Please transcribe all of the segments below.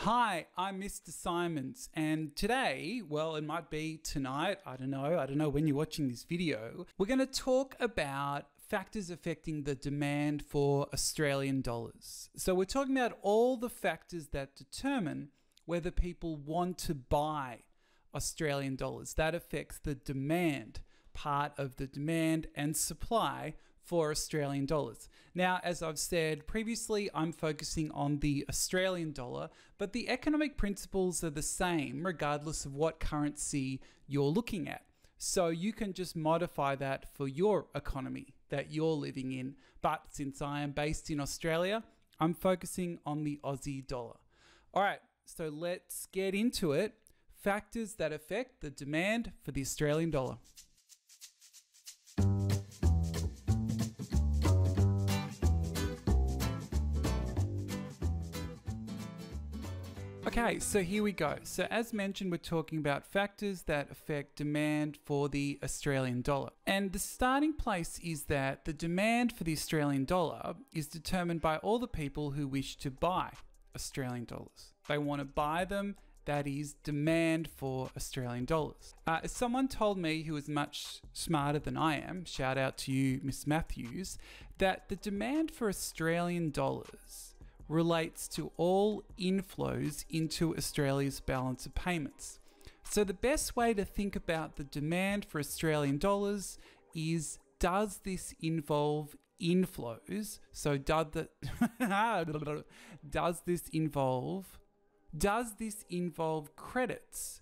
Hi, I'm Mr. Simons, and today, well, it might be tonight, I don't know when you're watching this video, we're going to talk about factors affecting the demand for Australian dollars. So we're talking about all the factors that determine whether people want to buy Australian dollars. That affects the demand part of the demand and supply for Australian dollars. Now, as I've said previously, I'm focusing on the Australian dollar, but the economic principles are the same regardless of what currency you're looking at. So you can just modify that for your economy that you're living in. But since I am based in Australia, I'm focusing on the Aussie dollar. All right, so let's get into it. Factors that affect the demand for the Australian dollar. Okay, so here we go. So as mentioned, we're talking about factors that affect demand for the Australian dollar. And the starting place is that the demand for the Australian dollar is determined by all the people who wish to buy Australian dollars. They want to buy them. That is demand for Australian dollars. Someone told me who is much smarter than I am, shout out to you, Miss Matthews, that the demand for Australian dollars relates to all inflows into Australia's balance of payments. So the best way to think about the demand for Australian dollars is, does this involve inflows? So does this involve credits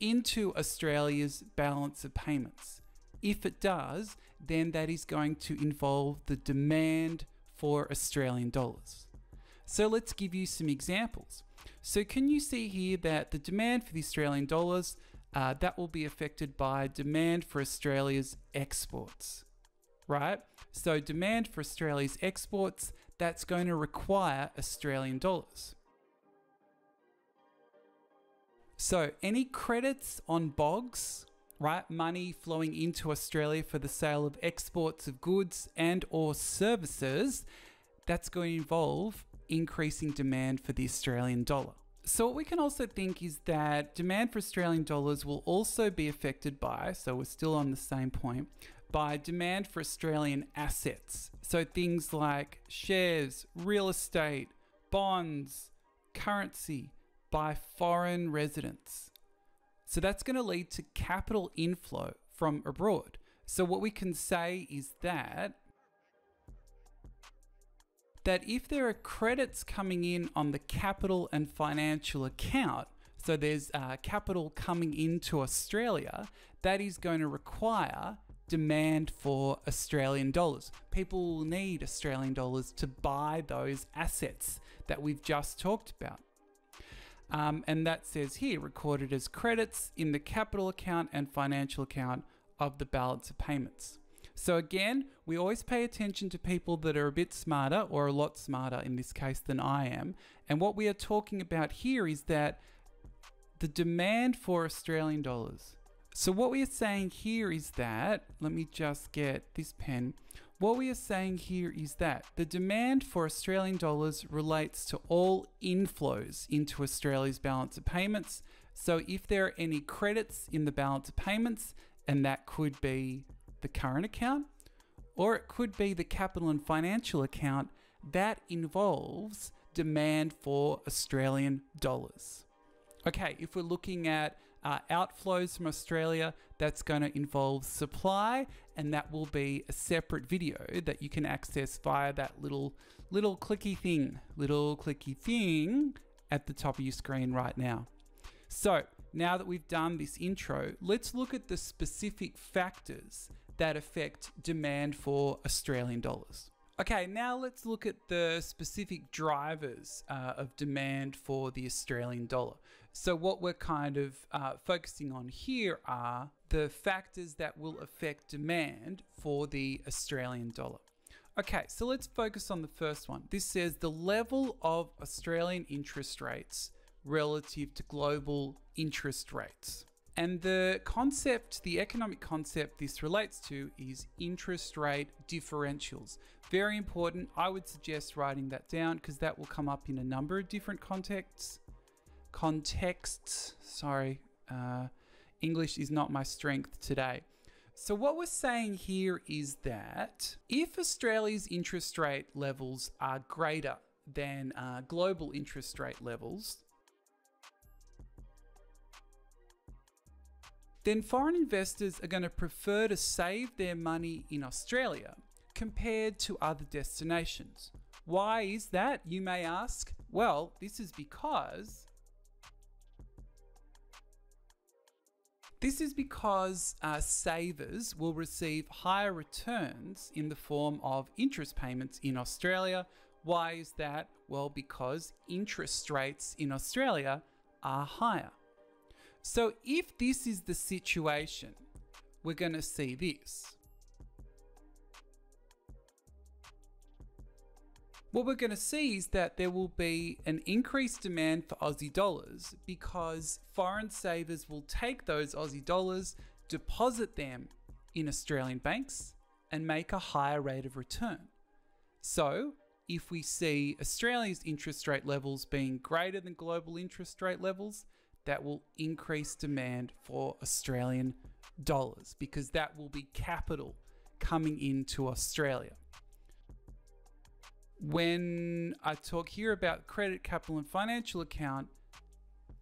into Australia's balance of payments? If it does, then that is going to involve the demand for Australian dollars. So let's give you some examples. So can you see here that the demand for the Australian dollars, that will be affected by demand for Australia's exports, right? So demand for Australia's exports, that's going to require Australian dollars. So any credits on BOGs, right? Money flowing into Australia for the sale of exports of goods and or services, that's going to involve increasing demand for the Australian dollar. So what we can also think is that demand for Australian dollars will also be affected by, so we're still on the same point, by demand for Australian assets. So things like shares, real estate, bonds, currency, by foreign residents. So that's going to lead to capital inflow from abroad. So what we can say is that if there are credits coming in on the capital and financial account, so there's capital coming into Australia, that is going to require demand for Australian dollars. People will need Australian dollars to buy those assets that we've just talked about. And that says here, recorded as credits in the capital account and financial account of the balance of payments. So again, we always pay attention to people that are a bit smarter, or a lot smarter in this case than I am. And what we are talking about here is that the demand for Australian dollars. So what we are saying here is that, let me just get this pen. What we are saying here is that the demand for Australian dollars relates to all inflows into Australia's balance of payments. So if there are any credits in the balance of payments, and that could be the current account, or it could be the capital and financial account, that involves demand for Australian dollars. Okay, if we're looking at outflows from Australia, that's going to involve supply, and that will be a separate video that you can access via that little clicky thing at the top of your screen right now. So now that we've done this intro, let's look at the specific factors that affect demand for Australian dollars. Okay, now let's look at the specific drivers of demand for the Australian dollar. So what we're kind of focusing on here are the factors that will affect demand for the Australian dollar. Okay, so let's focus on the first one. This says the level of Australian interest rates relative to global interest rates. And the concept, the economic concept this relates to is interest rate differentials. Very important. I would suggest writing that down because that will come up in a number of different contexts. context. Sorry, English is not my strength today. So what we're saying here is that if Australia's interest rate levels are greater than global interest rate levels, then foreign investors are going to prefer to save their money in Australia compared to other destinations. Why is that, you may ask? Well, this is because savers will receive higher returns in the form of interest payments in Australia. Why is that? Well, because interest rates in Australia are higher. So if this is the situation, we're going to see this. What we're going to see is that there will be an increased demand for Aussie dollars because foreign savers will take those Aussie dollars, deposit them in Australian banks, and make a higher rate of return. So if we see Australia's interest rate levels being greater than global interest rate levels, that will increase demand for Australian dollars because that will be capital coming into Australia. When I talk here about credit, capital and financial account,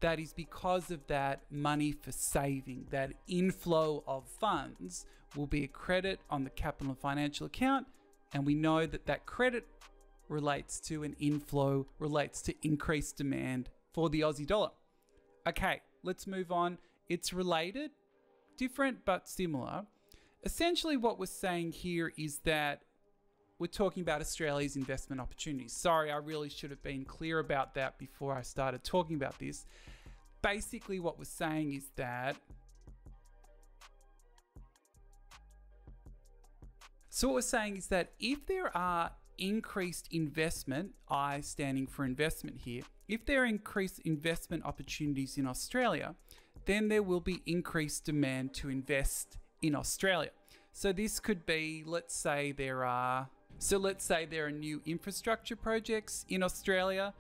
that is because of that money for saving. That inflow of funds will be a credit on the capital and financial account, and we know that that credit relates to an inflow, relates to increased demand for the Aussie dollar. Okay, let's move on. It's related, different but similar. Essentially what we're saying here is that we're talking about Australia's investment opportunities. Sorry, I really should have been clear about that before I started talking about this. Basically what we're saying is that if there are increased investment, I standing for investment here, if there are increased investment opportunities in Australia, then there will be increased demand to invest in Australia. So this could be, let's say there are new infrastructure projects in Australia.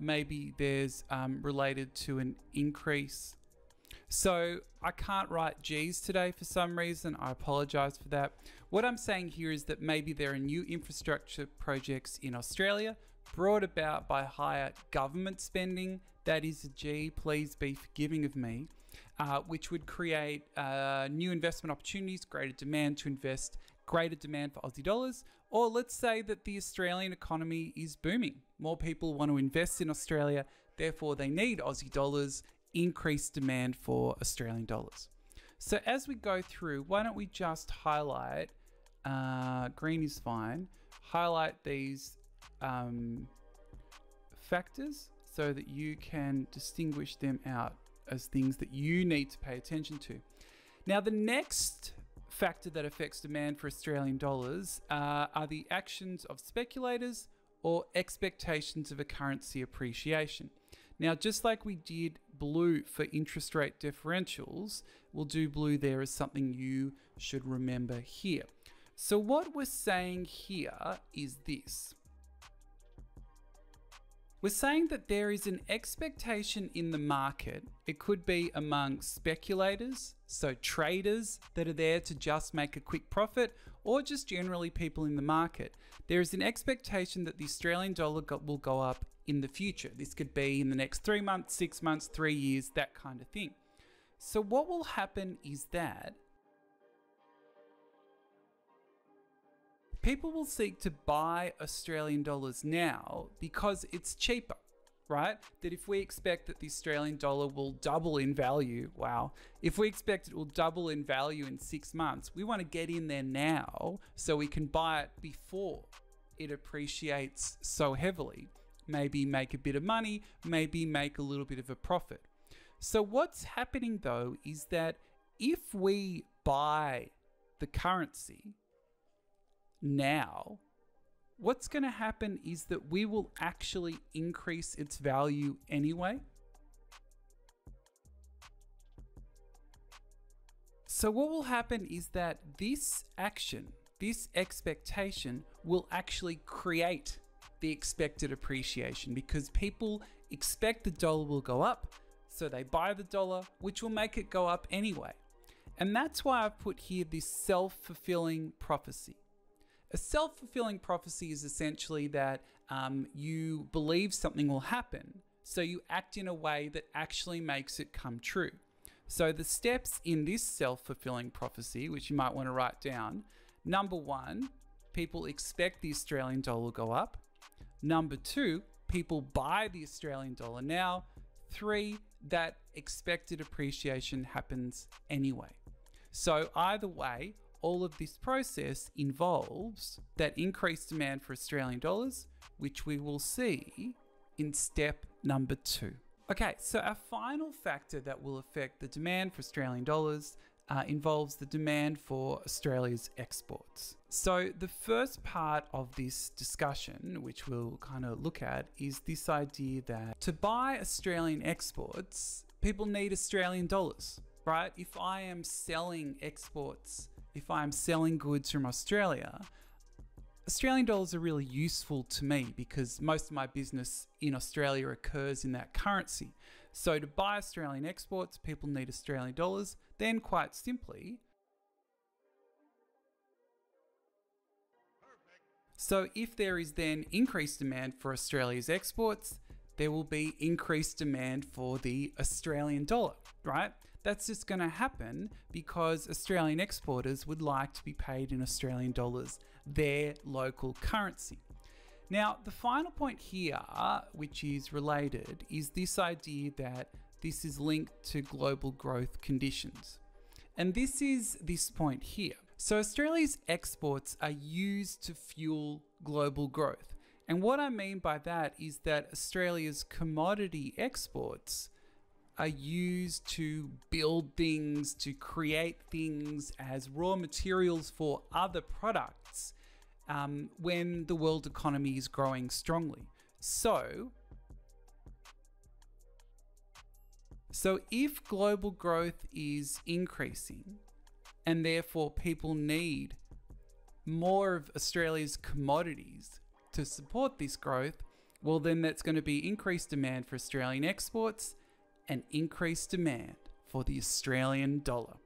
Maybe there's related to an increase. So I can't write G's today for some reason. I apologize for that. What I'm saying here is that maybe there are new infrastructure projects in Australia brought about by higher government spending. That is a G, please be forgiving of me, which would create new investment opportunities, greater demand to invest, greater demand for Aussie dollars. Or let's say that the Australian economy is booming. More people want to invest in Australia, therefore they need Aussie dollars, increased demand for Australian dollars. So as we go through, why don't we just highlight, green is fine, highlight these factors so that you can distinguish them out as things that you need to pay attention to. Now the next factor that affects demand for Australian dollars are the actions of speculators or expectations of a currency appreciation. Now, just like we did blue for interest rate differentials, we'll do blue there as something you should remember here. So what we're saying here is this. We're saying that there is an expectation in the market. It could be among speculators, so traders that are there to just make a quick profit, or just generally people in the market. There is an expectation that the Australian dollar will go up in the future. This could be in the next 3 months, 6 months, 3 years, that kind of thing. So what will happen is that people will seek to buy Australian dollars now because it's cheaper, right? That if we expect that the Australian dollar will double in value, wow. If we expect it will double in value in 6 months, we want to get in there now so we can buy it before it appreciates so heavily. Maybe make a bit of money, maybe make a little bit of a profit. So what's happening though is that if we buy the currency now, what's going to happen is that we will actually increase its value anyway. So what will happen is that this action, this expectation will actually create the expected appreciation because people expect the dollar will go up, so they buy the dollar, which will make it go up anyway. And that's why I've put here this self-fulfilling prophecy. A self-fulfilling prophecy is essentially that you believe something will happen, so you act in a way that actually makes it come true. So the steps in this self-fulfilling prophecy, which you might want to write down: number 1, people expect the Australian dollar will go up. Number 2, people buy the Australian dollar now. 3, that expected appreciation happens anyway. So either way, all of this process involves that increased demand for Australian dollars, which we will see in step number 2. Okay, so our final factor that will affect the demand for Australian dollars involves the demand for Australia's exports. So the first part of this discussion, which we'll kind of look at, is this idea that to buy Australian exports, people need Australian dollars, right? If I am selling exports, if I'm selling goods from Australia, Australian dollars are really useful to me because most of my business in Australia occurs in that currency. So to buy Australian exports, people need Australian dollars. Then quite simply, so if there is then increased demand for Australia's exports, there will be increased demand for the Australian dollar, right? That's just going to happen because Australian exporters would like to be paid in Australian dollars, their local currency. Now, the final point here, which is related, is this idea that this is linked to global growth conditions. And this is this point here. So Australia's exports are used to fuel global growth. And what I mean by that is that Australia's commodity exports are used to build things, to create things as raw materials for other products when the world economy is growing strongly. So if global growth is increasing and therefore people need more of Australia's commodities to support this growth, well then that's going to be increased demand for Australian exports and increased demand for the Australian dollar.